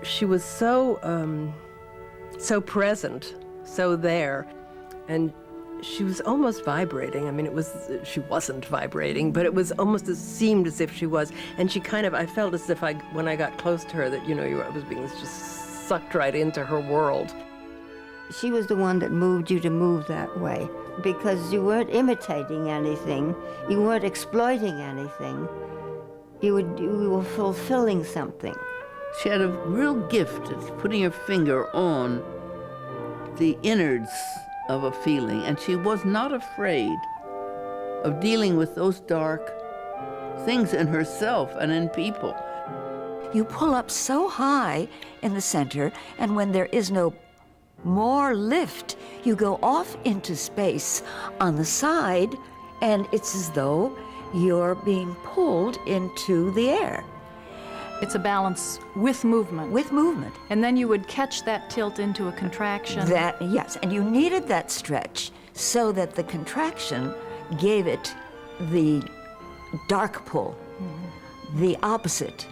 She was so present, so there, and she was almost vibrating. I mean, she wasn't vibrating, but it was almost seemed as if she was. And she kind of, I felt as if when I got close to her, that, I was being just sucked right into her world. She was the one that moved you to move that way, because you weren't imitating anything, you weren't exploiting anything, you were fulfilling something. She had a real gift of putting her finger on the innards of a feeling, and she was not afraid of dealing with those dark things in herself and in people. You pull up so high in the center, and when there is no more lift, you go off into space on the side, and it's as though you're being pulled into the air. It's a balance with movement. With movement. And then you would catch that tilt into a contraction. Yes, and you needed that stretch so that the contraction gave it the dark pull, the opposite.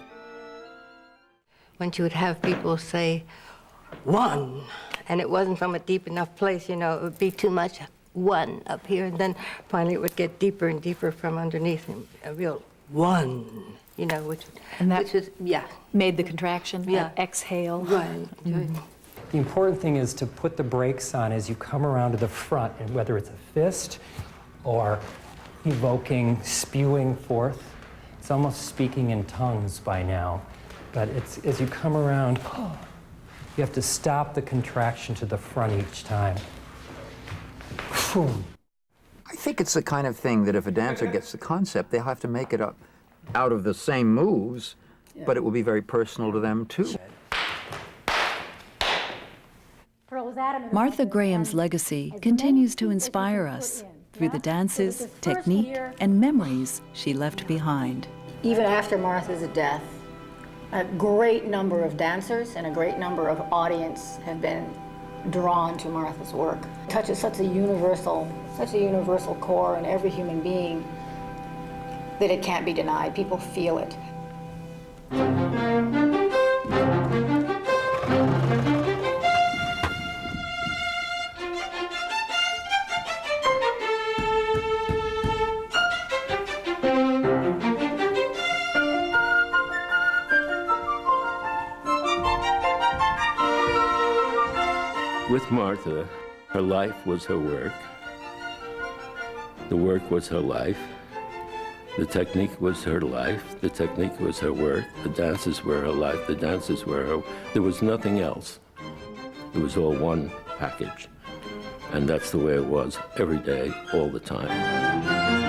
When she would have people say, 1, and it wasn't from a deep enough place, it would be too much 1 up here, and then finally it would get deeper and deeper from underneath, and a real 1. Which was, made the contraction, that exhale. Right. The important thing is to put the brakes on as you come around to the front, and whether it's a fist or evoking, spewing forth. It's almost speaking in tongues by now, but it's as you come around, you have to stop the contraction to the front each time. I think it's the kind of thing that if a dancer gets the concept, they'll have to make it up out of the same moves, but it will be very personal to them too. Martha Graham's legacy continues to inspire us through the dances, technique, and memories she left behind. Even after Martha's death, a great number of dancers and a great number of audience have been drawn to Martha's work. It touches such a universal core in every human being that it can't be denied. People feel it. With Martha, her life was her work. The work was her life. The technique was her life. The technique was her work. The dances were her life. The dances were her. There was nothing else. It was all one package. And that's the way it was every day, all the time.